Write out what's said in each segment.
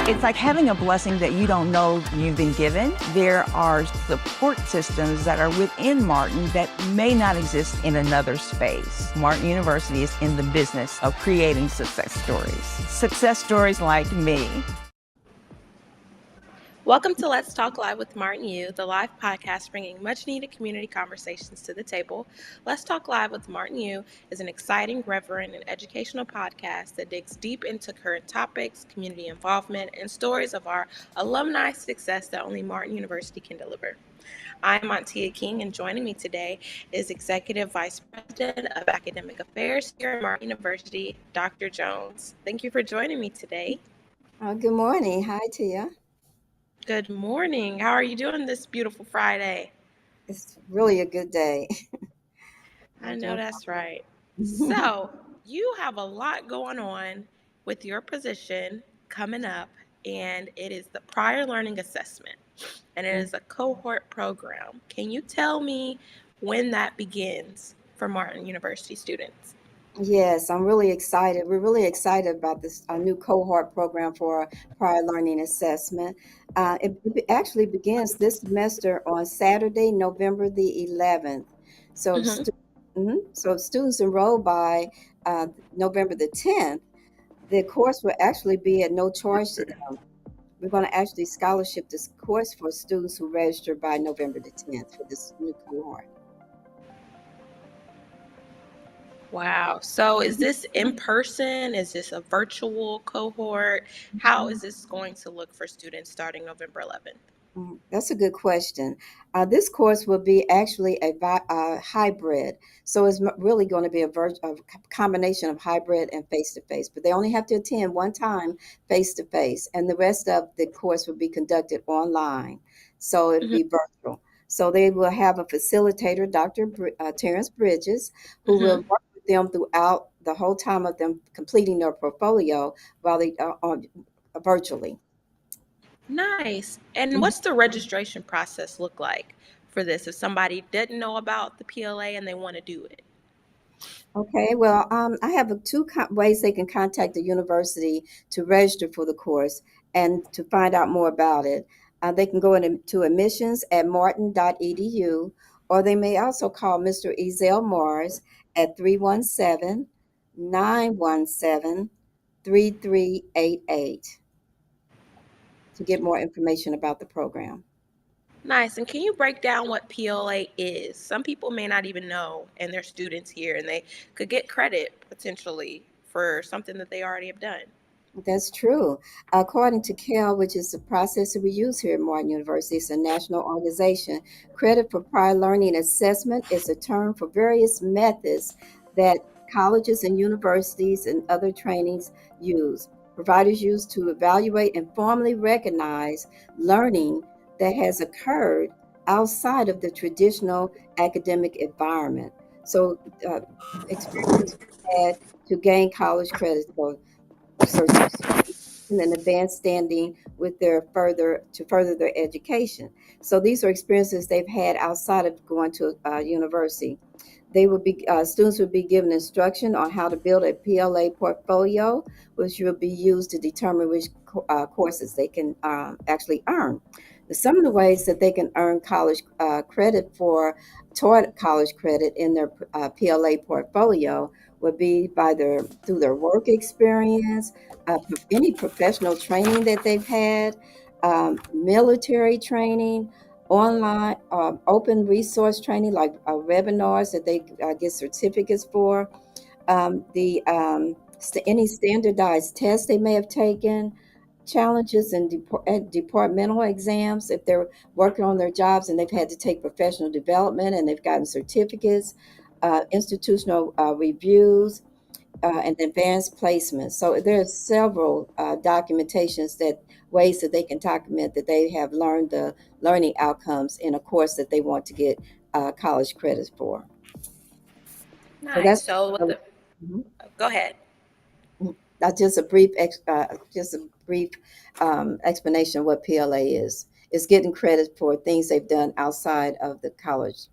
It's like having a blessing that you don't know you've been given. There are support systems that are within Martin that may not exist in another space. Martin University is in the business of creating success stories. Success stories like me. Welcome to Let's Talk Live with Martin U, the live podcast bringing much-needed community conversations to the table. Let's Talk Live with Martin U is an exciting, reverent, and educational podcast that digs deep into current topics, community involvement, and stories of our alumni success that only Martin University can deliver. I'm Mattie King, and joining me today is Executive Vice President of Academic Affairs here at Martin University, Dr. Jones. Thank you for joining me today. Good morning. Hi, Tia. Good morning. How are you doing this beautiful Friday? It's really a good day. I know that's right. So, you have a lot going on with your position coming up, and it is the prior learning assessment, and it is a cohort program. Can you tell me when that begins for Martin University students? Yes, I'm really excited. We're really excited about this new cohort program for prior learning assessment. It actually begins this semester on Saturday, November the 11th. So, so students enrolled by November the 10th, the course will actually be at no charge to them. We're going to actually scholarship this course for students who register by November the 10th for this new cohort. Wow. So is this in person? Is this a virtual cohort? How is this going to look for students starting November 11th? That's a good question. This course will be actually a hybrid. So it's really going to be a combination of hybrid and face-to-face, but they only have to attend one time face-to-face, and the rest of the course will be conducted online. So it'll be virtual. So they will have a facilitator, Dr. Terrence Bridges, who will work with them throughout the whole time of them completing their portfolio while they are virtually. Nice. And what's the registration process look like for this if somebody didn't know about the PLA and they want to do it? Okay, well, I have two ways they can contact the university to register for the course and to find out more about it. They can go into admissions@martin.edu, or they may also call Mr. Ezel Mars at 317-917-3388 to get more information about the program. Nice. And can you break down what PLA is? Some people may not even know, and they're students here, and they could get credit potentially for something that they already have done. That's true. According to CAL, which is the process that we use here at Martin University, it's a national organization. Credit for prior learning assessment is a term for various methods that colleges and universities and other trainings use. Providers use to evaluate and formally recognize learning that has occurred outside of the traditional academic environment. So, experience had to gain college credit for certification and advanced standing with their further their education. So these are experiences they've had outside of going to a university. They will be students will be given instruction on how to build a PLA portfolio, which will be used to determine which courses they can actually earn. Some of the ways that they can earn college credit toward college credit in their PLA portfolio would be through their work experience, any professional training that they've had, military training, online open resource training like webinars that they get certificates for, any standardized tests they may have taken, challenges and departmental exams if they're working on their jobs and they've had to take professional development and they've gotten certificates, institutional reviews, and advanced placements. So there are several documentations ways that they can document that they have learned the learning outcomes in a course that they want to get college credits for. Nice. So that's go ahead. Just a brief explanation of what PLA is. It's getting credit for things they've done outside of the college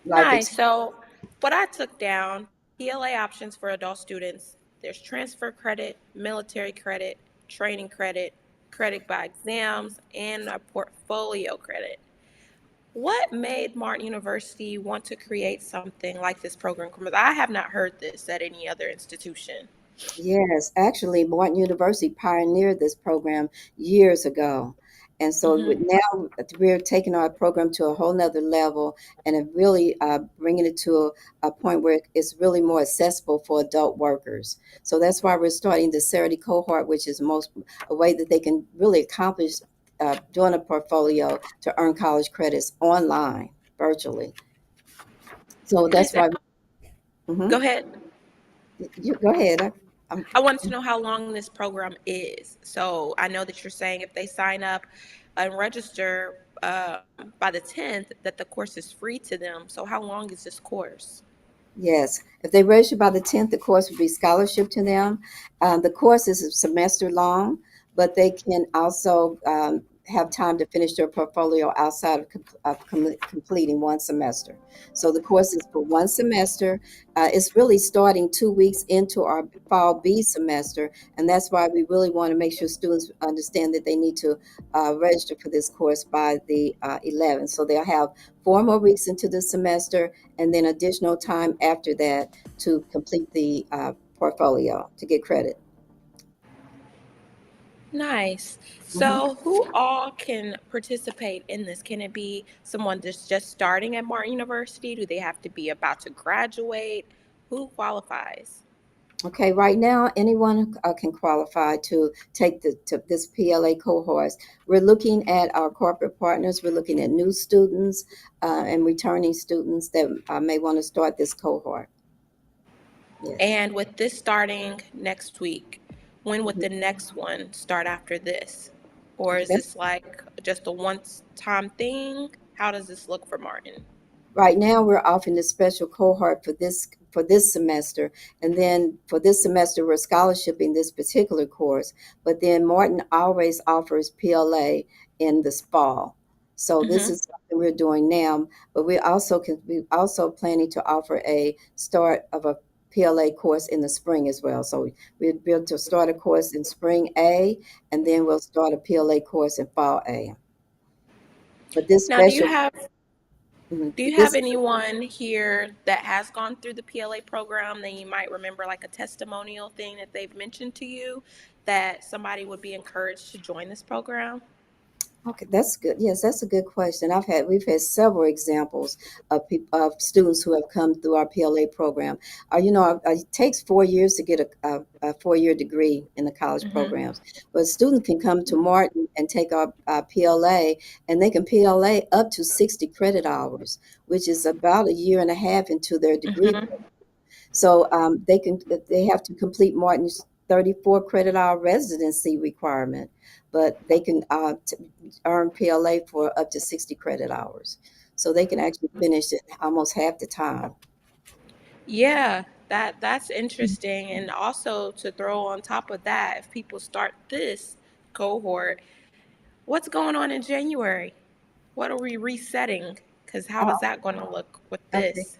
Nice. So what I took down, PLA options for adult students There's transfer credit, military credit, training credit, credit by exams, and a portfolio credit. What made Martin University want to create something like this program? Because I have not heard this at any other institution. Yes, actually, Martin University pioneered this program years ago. And so Hmm. now we're taking our program to a whole nother level and it really bringing it to a point where it's really more accessible for adult workers. So that's why we're starting the Saturday cohort, which is a way that they can really accomplish doing a portfolio to earn college credits online, virtually. So that's Nice. why. Mhm. Go ahead. You go ahead. I'm I wanted to know how long this program is. So I know that you're saying if they sign up and register by the 10th, that the course is free to them. So how long is this course? Yes, if they register by the 10th, the course would be scholarship to them. The course is a semester long, but they can also have time to finish their portfolio outside of completing one semester. So the course is for one semester. It's really starting 2 weeks into our fall B semester, and that's why we really want to make sure students understand that they need to register for this course by the 11th. So they'll have 4 more weeks into the semester and then additional time after that to complete the portfolio to get credit. Nice. Mhm. So, who all can participate in this? Can it be someone that's just starting at Martin University? Do they have to be about to graduate? Who qualifies? Okay, right now anyone can qualify to take this PLA cohorts. We're looking at our corporate partners. We're looking at new students and returning students that may want to start this cohort. Yes. And with this starting next week, when would Mhm. the next one start after this? Or is That's this like just a once time thing? How does this look for Martin? Right now, we're offering a special cohort for this semester, and then for this semester, we're scholarshiping this particular course. But then Martin always offers PLA in this fall, so this Hmm. is something we're doing now. But we also planning to offer a start of a PLA course in the spring as well. So we're built to start a course in spring A, and then we'll start a PLA course in fall A. But this Now, special, do you have this anyone here that has gone through the PLA program that you might remember, like a testimonial thing that they've mentioned to you that somebody would be encouraged to join this program? Okay, that's good. Yes, that's a good question. We've had several examples of students who have come through our PLA program. It takes 4 years to get a 4 year degree in the college Hmm. programs, but a student can come to Martin and take our PLA, and they can PLA up to 60 credit hours, which is about a year and a half into their degree. Hmm. So they have to complete Martin's 34 credit hour residency requirement, but they can earn PLA for up to 60 credit hours. So they can actually finish it almost half the time. Yeah, that's interesting. And also to throw on top of that, if people start this cohort, what's going on in January? What are we resetting? Because how is Oh, that going to look with okay. this?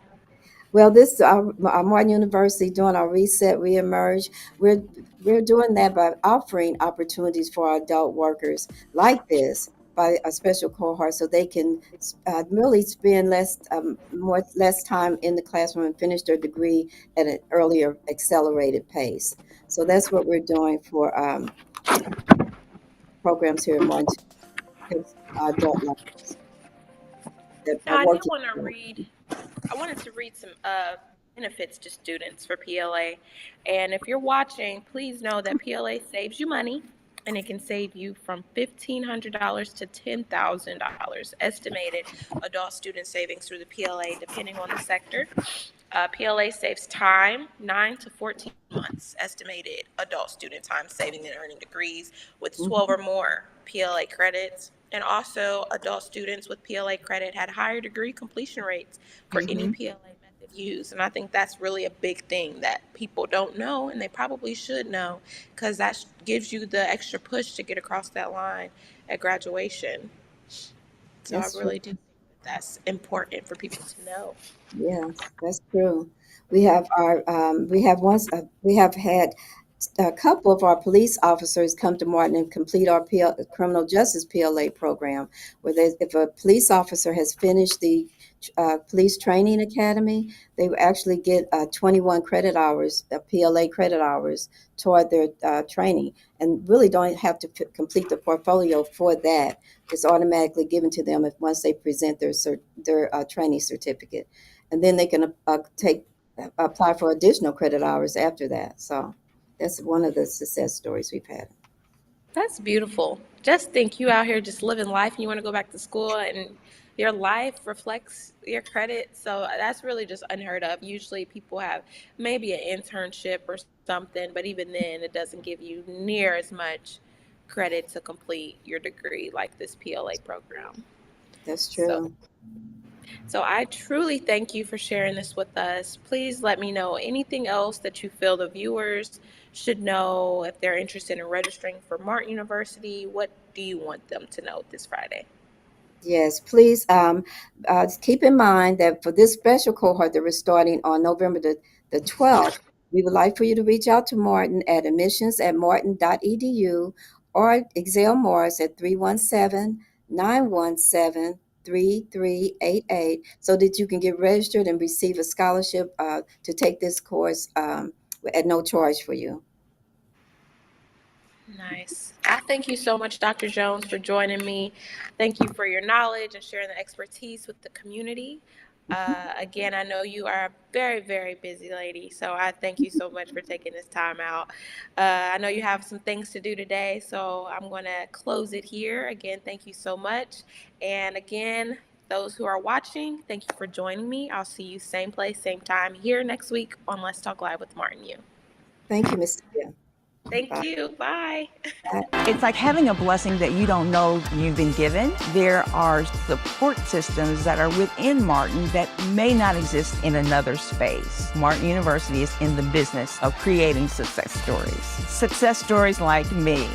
Well, this our Martin University doing our reset, reemerge. We're we're doing that by offering opportunities for our adult workers like this by a special cohort, so they can really spend less time in the classroom and finish their degree at an earlier, accelerated pace. So that's what we're doing for programs here at Martin to our adult learners that Now, I work did to want to read I wanted to read some benefits to students for PLA. And if you're watching, please know that PLA saves you money and it can save you from $1,500 to $10,000 estimated adult student savings through the PLA, depending on the sector. PLA saves time, 9 to 14 months estimated adult student time saving and earning degrees with 12 or Mhm, more PLA credits. And also, adult students with PLA credit had higher degree completion rates for any mhm. PLA method used. And I think that's really a big thing that people don't know, and they probably should know because that gives you the extra push to get across that line at graduation. So I That's true. really do think that that's important for people to know. Yes, that's true. We have we have had a couple of our police officers come to Martin and complete our criminal justice PLA program, where if a police officer has finished the police training academy, they will actually get 21 credit hours, PLA credit hours toward their training, and really don't have to complete the portfolio for that. It's automatically given to them if once they present their training certificate, and then they can apply for additional credit hours after that. So that's one of the success stories we've had. That's beautiful. Just think you out here just living life and you want to go back to school and your life reflects your credit. So that's really just unheard of. Usually people have maybe an internship or something, but even then it doesn't give you near as much credit to complete your degree like this PLA program. That's So true. so I truly thank you for sharing this with us. Please let me know anything else that you feel the viewers should know if they're interested in registering for Martin University. What do you want them to know this Friday? Yes, please keep in mind that for this special cohort that we're starting on November the 12th, we would like for you to reach out to Martin at admissions@martin.edu or Excel Morris at 317-917-3388 so that you can get registered and receive a scholarship to take this course at no charge for you. Nice. I thank you so much, Dr. Jones, for joining me. Thank you for your knowledge and sharing the expertise with the community. Again, I know you are a very, very busy lady, so I thank you so much for taking this time out. I know you have some things to do today, so I'm going to close it here. Again, thank you so much. And again, those who are watching, thank you for joining me. I'll see you same place, same time here next week on Let's Talk Live with Martin Yu. Thank you, Ms. Tia. Thank Bye. you. Bye. It's like having a blessing that you don't know you've been given. There are support systems that are within Martin that may not exist in another space. Martin University is in the business of creating success stories. Success stories like me.